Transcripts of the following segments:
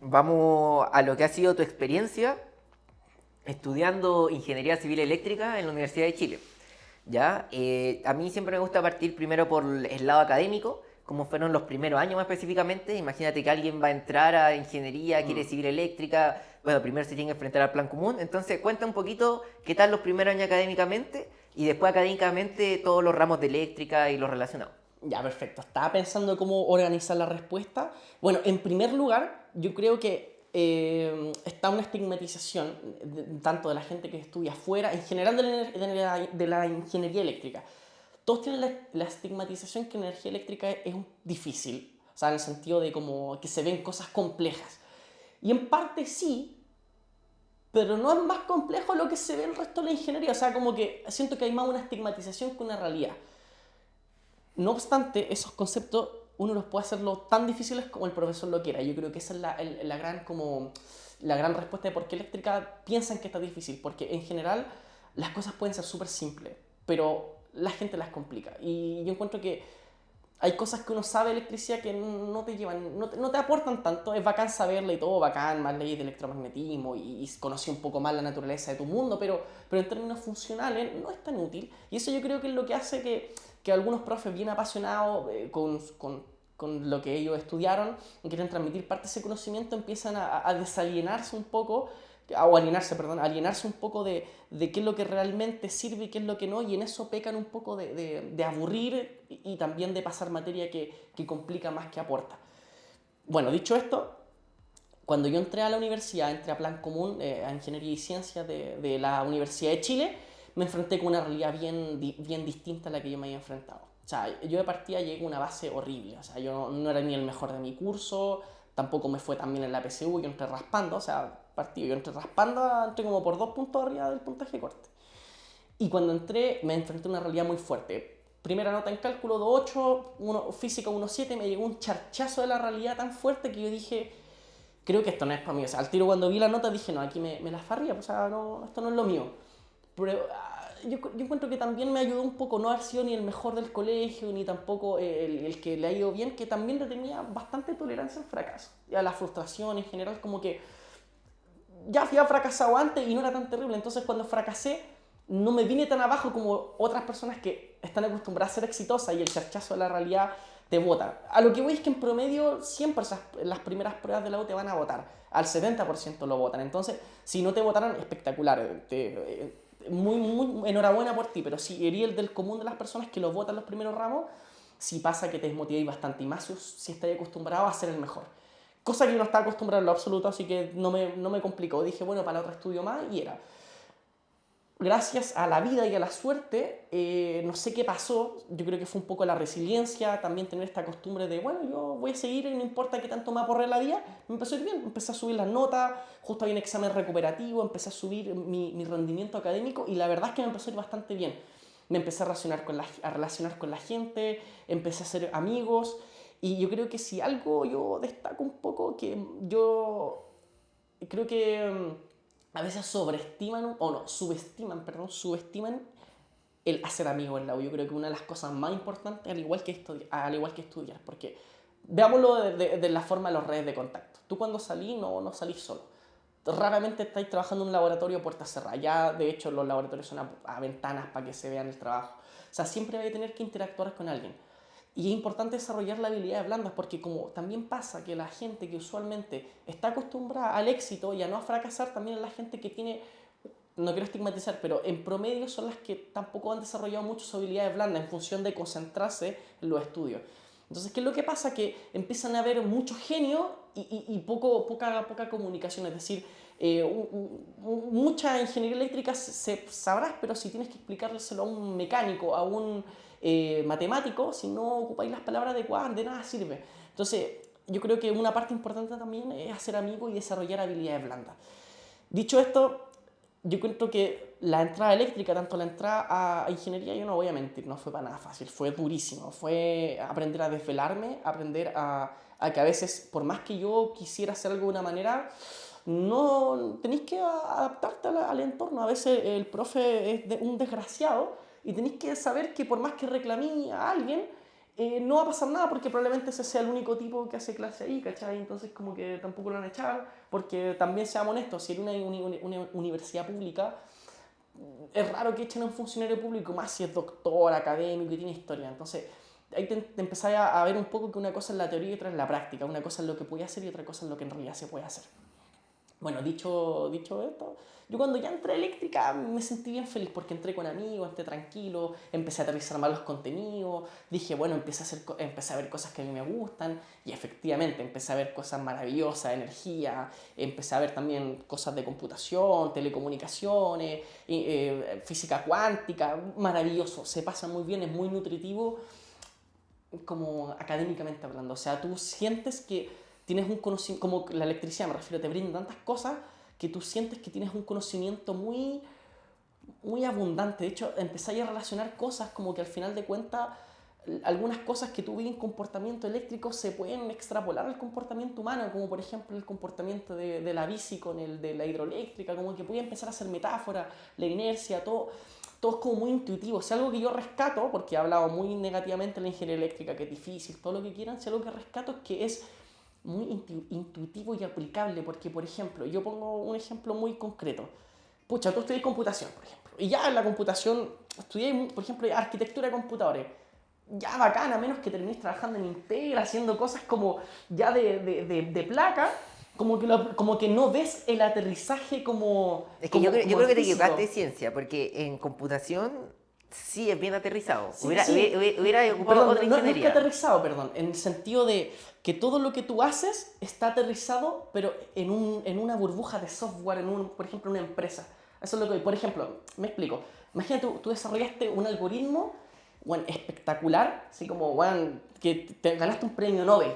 vamos a lo que ha sido tu experiencia estudiando Ingeniería Civil Eléctrica en la Universidad de Chile. ¿Ya? A mí siempre me gusta partir primero por el lado académico, como fueron los primeros años más específicamente. Imagínate que alguien va a entrar a ingeniería, quiere Mm. civil eléctrica, bueno, primero se tiene que enfrentar al plan común. Entonces, cuenta un poquito qué tal los primeros años académicamente y después académicamente todos los ramos de eléctrica y los relacionados. Ya, perfecto. Estaba pensando cómo organizar la respuesta. Bueno, en primer lugar, yo creo que está una estigmatización tanto de la gente que estudia afuera, en general de la ingeniería eléctrica. Todos tienen la estigmatización que la energía eléctrica es difícil, o sea, en el sentido de como que se ven cosas complejas. Y en parte sí, pero no es más complejo lo que se ve en el resto de la ingeniería. O sea, como que siento que hay más una estigmatización que una realidad. No obstante, esos conceptos uno los puede hacerlo tan difíciles como el profesor lo quiera. Yo creo que esa es la gran respuesta de por qué eléctrica piensan que está difícil. Porque en general las cosas pueden ser súper simples, pero la gente las complica. Y yo encuentro que hay cosas que uno sabe de electricidad que no te llevan, no te aportan tanto. Es bacán saberla y todo, bacán, más leyes de electromagnetismo y conocer un poco más la naturaleza de tu mundo, pero en términos funcionales no es tan útil. Y eso yo creo que es lo que hace que algunos profes bien apasionados con lo que ellos estudiaron y quieren transmitir parte de ese conocimiento empiezan a desalienarse un poco o alienarse, perdón, alienarse un poco de qué es lo que realmente sirve y qué es lo que no, y en eso pecan un poco de aburrir y también de pasar materia que complica más que aporta. Bueno, dicho esto, cuando yo entré a la universidad, entré a Plan Común, a Ingeniería y Ciencias de la Universidad de Chile, me enfrenté con una realidad bien distinta a la que yo me había enfrentado. O sea, yo de partida llegué a una base horrible. O sea, yo no era ni el mejor de mi curso, tampoco me fue tan bien en la PSU, yo entré raspando, o sea, partido, yo entré raspando, entré como por 2 puntos arriba del puntaje corte. Y cuando entré me enfrenté a una realidad muy fuerte. Primera nota en cálculo 2.8, física 1.7, me llegó un charchazo de la realidad tan fuerte que yo dije, creo que esto no es para mí. O sea, al tiro cuando vi la nota dije, no, aquí me la farría, o sea, no, esto no es lo mío. Pero yo encuentro que también me ayudó un poco no haber sido ni el mejor del colegio, ni tampoco el que le ha ido bien, que también le tenía bastante tolerancia al fracaso. Y a la frustración en general, como que ya había fracasado antes y no era tan terrible. Entonces cuando fracasé, no me vine tan abajo como otras personas que están acostumbradas a ser exitosas y el charchazo de la realidad te vota. A lo que voy es que en promedio siempre las primeras pruebas de la U te van a votar. Al 70% lo votan. Entonces, si no te votaron, espectacular. Muy enhorabuena por ti, pero si eres el del común de las personas que lo votan los primeros ramos, si pasa que te desmotiváis bastante y más si estás acostumbrado a ser el mejor. Cosa que yo no estaba acostumbrado en lo absoluto, así que no me complicó. Dije, bueno, para la otra estudio más y era. Gracias a la vida y a la suerte, no sé qué pasó, yo creo que fue un poco la resiliencia, también tener esta costumbre de, bueno, yo voy a seguir y no importa qué tanto me aporre la vida, me empezó a ir bien, empecé a subir las notas, justo había un examen recuperativo, empecé a subir mi rendimiento académico y la verdad es que me empezó a ir bastante bien. Me empecé a relacionar con la gente, empecé a hacer amigos y yo creo que si algo yo destaco un poco, que yo creo que a veces sobreestiman, o no, subestiman, perdón, subestiman el hacer amigos en la U. Yo creo que una de las cosas más importantes, al igual que estudiar, porque veámoslo de la forma de las redes de contacto. Tú cuando salís, no salís solo. Raramente estáis trabajando en un laboratorio a puerta cerrada. Ya, de hecho, los laboratorios son a ventanas para que se vean el trabajo. O sea, siempre vais a tener que interactuar con alguien. Y es importante desarrollar la habilidad de blandas porque como también pasa que la gente que usualmente está acostumbrada al éxito y a no fracasar, también es la gente que tiene, no quiero estigmatizar, pero en promedio son las que tampoco han desarrollado muchas habilidades blandas en función de concentrarse en los estudios. Entonces, ¿qué es lo que pasa? Que empiezan a haber mucho genio y poca comunicación. Es decir, mucha ingeniería eléctrica se sabrás, pero si tienes que explicárselo a un mecánico, a un matemático, si no ocupáis las palabras adecuadas, de nada sirve. Entonces, yo creo que una parte importante también es hacer amigos y desarrollar habilidades blandas. Dicho esto, yo cuento que la entrada eléctrica, tanto la entrada a ingeniería, yo no voy a mentir, no fue para nada fácil, fue durísimo, fue aprender a desvelarme, aprender a que a veces, por más que yo quisiera hacer algo de una manera, no tenéis que adaptarte al entorno. A veces el profe es un desgraciado y tenéis que saber que por más que reclamé a alguien, no va a pasar nada porque probablemente ese sea el único tipo que hace clase ahí, ¿cachai? Entonces como que tampoco lo van a echar, porque también seamos honestos, si en una universidad pública es raro que echen a un funcionario público, más si es doctor, académico y tiene historia. Entonces ahí te empezás a ver un poco que una cosa es la teoría y otra es la práctica, una cosa es lo que puede hacer y otra cosa es lo que en realidad se puede hacer. Bueno, dicho esto, yo cuando ya entré a eléctrica me sentí bien feliz porque entré con amigos, entré tranquilo, empecé a aterrizar más los contenidos, dije, bueno, empecé a ver cosas que a mí me gustan y efectivamente empecé a ver cosas maravillosas, energía, empecé a ver también cosas de computación, telecomunicaciones, física cuántica, maravilloso, se pasa muy bien, es muy nutritivo como académicamente hablando, o sea, tú sientes que tienes un conocimiento, como la electricidad me refiero, te brinda tantas cosas que tú sientes que tienes un conocimiento muy, muy abundante. De hecho, empezáis a relacionar cosas como que al final de cuentas algunas cosas que tú ves en comportamiento eléctrico se pueden extrapolar al comportamiento humano, como por ejemplo el comportamiento de la bici con el de la hidroeléctrica, como que puede empezar a hacer metáforas, la inercia, todo es como muy intuitivo. Si algo que yo rescato, porque he hablado muy negativamente de la ingeniería eléctrica, que es difícil, todo lo que quieran, si algo que rescato es que es muy intuitivo y aplicable, porque por ejemplo, yo pongo un ejemplo muy concreto. Pucha, tú estudias computación, por ejemplo, y ya en la computación estudié, por ejemplo, arquitectura de computadores. Ya bacán, a menos que termines trabajando en Intel, haciendo cosas como ya de placa, como que no ves el aterrizaje Es que yo como creo que te físico. equivocaste de ciencia, porque en computación sí es bien aterrizado. Sí, Hubiera, sí. hubiera ocupado Perdón, otra no es que ingeniería. aterrizado, perdón, en el sentido de que todo lo que tú haces está aterrizado, pero en una burbuja de software, por ejemplo, en una empresa. Eso es lo que, por ejemplo, me explico. Imagínate, tú desarrollaste un algoritmo, bueno, espectacular, así como, bueno, que te ganaste un premio Nobel,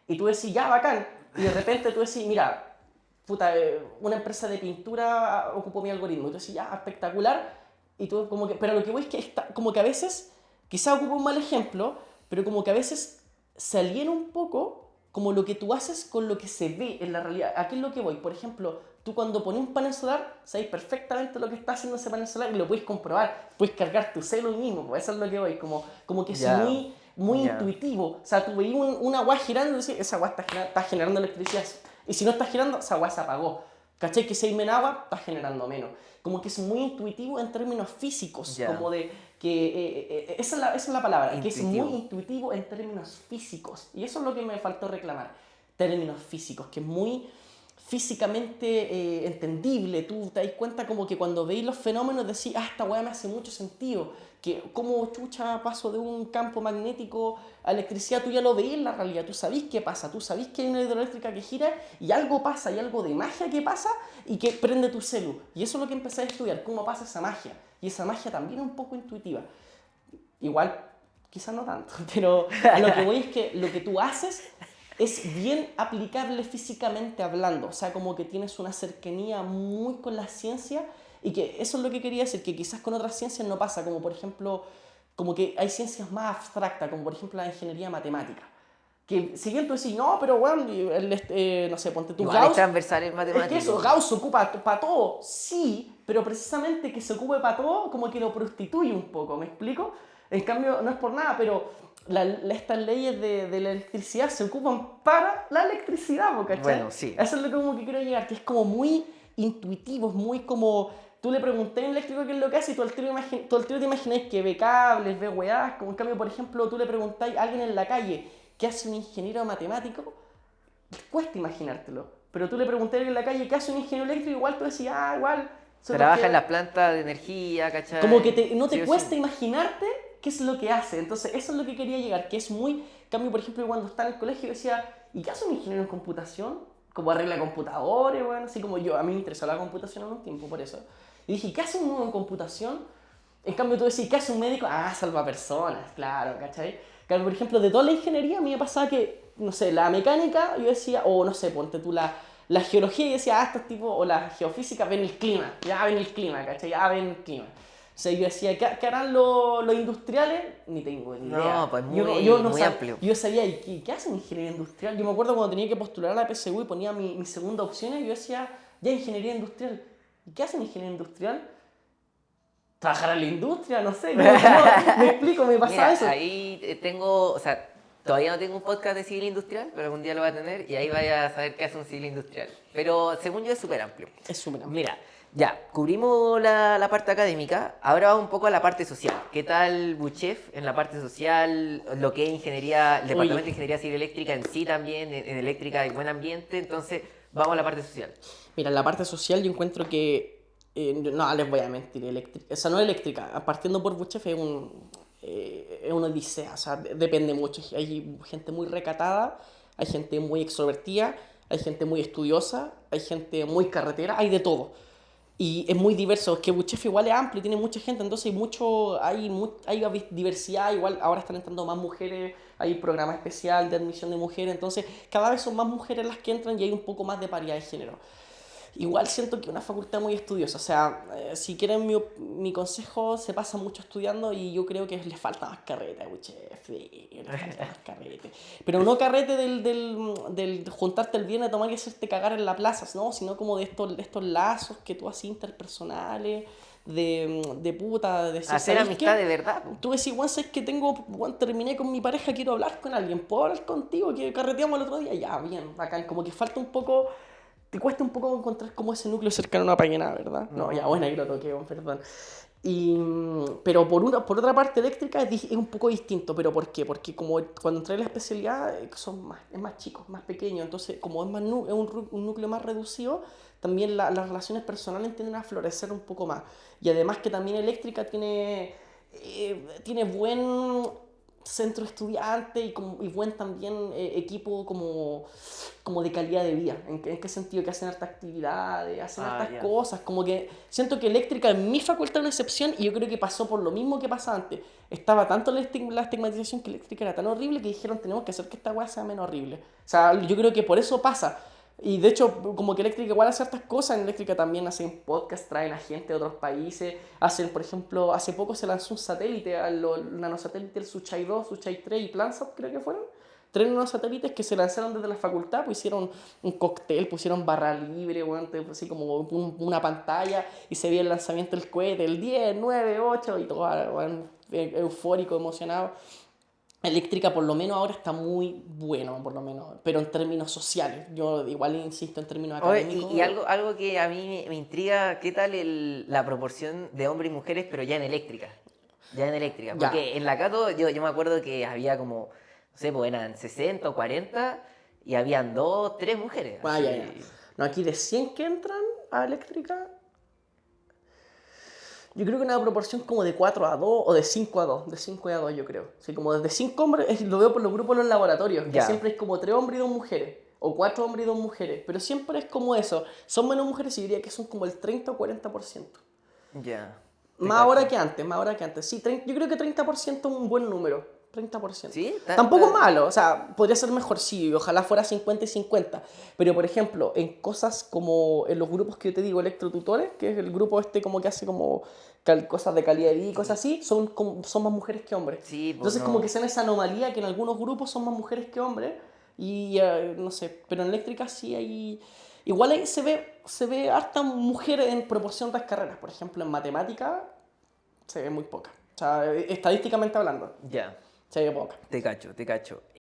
y tú decís, ya, bacán, y de repente tú decís, mira, puta, una empresa de pintura ocupó mi algoritmo, y tú decís, ya, espectacular, y tú como que, pero lo que voy es que como que a veces, quizá ocupo un mal ejemplo, pero como que a veces se aliena un poco como lo que tú haces con lo que se ve en la realidad. ¿A qué es lo que voy? Por ejemplo, tú cuando pones un panel solar, sabes perfectamente lo que está haciendo ese panel solar y lo puedes comprobar. Puedes cargar tu celu mismo, pues eso es lo que voy. Como que es Ya, muy, muy ya. intuitivo. O sea, tú veías una agua girando y decís, esa agua está generando electricidad. Y si no está girando, esa agua se apagó. ¿Cachai? Que si hay menos agua, está generando menos. Como que es muy intuitivo en términos físicos, Ya. como de que esa es la palabra, que es muy Intuitivo. intuitivo en términos físicos. Y eso es lo que me faltó reclamar, términos físicos, que es muy físicamente entendible. Tú te das cuenta como que cuando veis los fenómenos decís, ah, esta weá me hace mucho sentido. Que como chucha paso de un campo magnético a electricidad, tú ya lo veis en la realidad, tú sabís qué pasa, tú sabís que hay una hidroeléctrica que gira y algo pasa, hay algo de magia que pasa y que prende tu celu. Y eso es lo que empecé a estudiar, cómo pasa esa magia. Y esa magia también es un poco intuitiva. Igual, quizás no tanto, pero a lo que voy es que lo que tú haces es bien aplicable físicamente hablando, o sea, como que tienes una cercanía muy con la ciencia y que eso es lo que quería decir, que quizás con otras ciencias no pasa, como por ejemplo, como que hay ciencias más abstractas, como por ejemplo la ingeniería matemática, que si bien tú decís, no, pero bueno, no sé, ponte tu Igual es Gauss, transversal el es que eso, matemático. Gauss se ocupa para todo, sí, pero precisamente que se ocupe para todo como que lo prostituye un poco, ¿me explico? En cambio, no es por nada, pero estas leyes de la electricidad se ocupan para la electricidad, ¿cachai? Bueno, sí. Eso es lo que como que quiero llegar, que es como muy intuitivo, es muy como... Tú le preguntas a un eléctrico qué es lo que hace y tú al tiro te imagináis que ve cables, ve weás, como en cambio, por ejemplo, tú le preguntáis a alguien en la calle qué hace un ingeniero matemático, cuesta imaginártelo. Pero tú le preguntas a alguien en la calle qué hace un ingeniero eléctrico, igual tú decís, ah, igual, son los Trabaja en que las plantas de energía, como que ¿cachai? no Sí te o sí. cuesta imaginarte qué es lo que hace. Entonces, eso es lo que quería llegar, que es muy... Cambio, por ejemplo, cuando estaba en el colegio decía, ¿y qué hace un ingeniero en computación? Como arregla computadores, bueno, así como yo. A mí me interesó la computación en un tiempo, por eso. Y dije, ¿qué hace uno en computación? En cambio, tú decís, ¿qué hace un médico? Ah, salva personas, claro, ¿cachai? Claro, por ejemplo, de toda la ingeniería a mí me pasaba que, no sé, la mecánica, yo decía, o no sé, ponte tú la geología y decía, ah, estos tipos, o la geofísica ven el clima, ya ven el clima, ¿cachai? Ya ven el clima. O sea, yo decía, ¿qué harán los industriales? Ni tengo ni idea. No, pues Yo no muy sabía, amplio. yo sabía, ¿y qué hacen ingeniería industrial? Yo me acuerdo cuando tenía que postular a la PSU y ponía mi segunda opción y yo decía, ya ingeniería industrial. ¿Y qué hacen ingeniería industrial? trabajar en la industria, no sé, no, me explico, me pasa Mira, eso. ahí tengo, o sea, todavía no tengo un podcast de civil industrial, pero algún día lo voy a tener y ahí vaya a saber qué hace un civil industrial. Pero según yo es súper amplio. Es súper amplio. Mira, ya, cubrimos la parte académica, ahora vamos un poco a la parte social. ¿Qué tal Buchef en la parte social, lo que es ingeniería, el departamento Oye. de ingeniería civil eléctrica en sí también, en eléctrica hay buen ambiente, entonces vamos a la parte social. Mira, en la parte social yo encuentro que, no, les voy a mentir, o sea, no eléctrica, partiendo por Buchef es una odisea, o sea, depende mucho. Hay gente muy recatada, hay gente muy extrovertida, hay gente muy estudiosa, hay gente muy carretera, hay de todo. Y es muy diverso, que Buchef igual es amplio, tiene mucha gente, entonces hay diversidad, igual ahora están entrando más mujeres, hay programa especial de admisión de mujeres, entonces cada vez son más mujeres las que entran y hay un poco más de paridad de género. Igual siento que es una facultad muy estudiosa, o sea, si quieren mi consejo, se pasa mucho estudiando y yo creo que les falta más carrete, chef, les falta más carrete. Pero no carrete del juntarte el viernes a tomar y hacerte cagar en la plaza, ¿no? Sino como de estos lazos que tú haces interpersonales, de puta, de decir, Hacer ¿sabes amistad qué? de verdad. Po. Tú decís, bueno, sabes que terminé con mi pareja, quiero hablar con alguien, ¿puedo hablar contigo? Que carreteamos el otro día, ya, bien, bacán, como que falta un poco, te cuesta un poco encontrar como ese núcleo cercano a una página, ¿verdad? No, ya, bueno, ahí lo toqué, perdón. Pero por otra parte, eléctrica es un poco distinto. ¿Pero por qué? Porque como cuando entré en la especialidad es más chicos, más pequeños. Entonces, como es un núcleo más reducido, también las relaciones personales tienden a florecer un poco más. Y además que también eléctrica tiene buen centro estudiante y buen también equipo como de calidad de vida. ¿En qué sentido? Que hacen hartas actividades, hacen hartas Ya. cosas. Como que siento que eléctrica en mi facultad es una excepción y yo creo que pasó por lo mismo que pasa antes. Estaba tanto la estigmatización que eléctrica era tan horrible que dijeron tenemos que hacer que esta weá sea menos horrible. O sea, yo creo que por eso pasa. Y de hecho, como que Eléctrica igual hace hartas cosas, en Eléctrica también hacen podcast, traen a gente de otros países, hacen, por ejemplo, hace poco se lanzó un satélite, el nanosatélite, el Suchai 2, Suchai 3 y Plansat creo que fueron. Tres nanosatélites que se lanzaron desde la facultad, pusieron un cóctel, pusieron barra libre, bueno, así como una pantalla y se veía el lanzamiento del cohete, el 10, 9, 8 y todo, bueno, eufórico, emocionado. Eléctrica por lo menos ahora está muy bueno, por lo menos, pero en términos sociales. Yo igual insisto en términos Oye, académicos. y algo que a mí me intriga, ¿qué tal la proporción de hombres y mujeres, pero ya en eléctrica? Ya en eléctrica. Ya, Porque en la Cato yo me acuerdo que había como, no sé, pues eran 60 o 40 y habían 2, 3 mujeres. vaya, ya. Así. No, aquí de 100 que entran a eléctrica, yo creo que una proporción como de 4 a 2 o de 5 a 2, de 5 a 2 yo creo. Así como desde 5 hombres, lo veo por los grupos de los laboratorios, que Ya. siempre es como 3 hombres y 2 mujeres, o 4 hombres y 2 mujeres, pero siempre es como eso. Son menos mujeres y diría que son como el 30 o 40%. Ya. Te Más ahora cacho. que antes, más ahora que antes. Sí, yo creo que 30% es un buen número. 30%. ¿Sí? Tampoco es malo, o sea, podría ser mejor, sí, ojalá fuera 50 y 50. Pero, por ejemplo, en cosas como en los grupos que yo te digo, electrotutores, que es el grupo este como que hace como cosas de calidad de vida y cosas así, son más mujeres que hombres. Sí, pues Entonces, como no. que se ven esa anomalía que en algunos grupos son más mujeres que hombres. Y no sé, pero en eléctrica sí hay. Igual ahí se ve harta mujer en proporción a otras carreras. Por ejemplo, en matemática se ve muy poca. O sea, estadísticamente hablando, Ya. se ve poca. Te cacho, te cacho.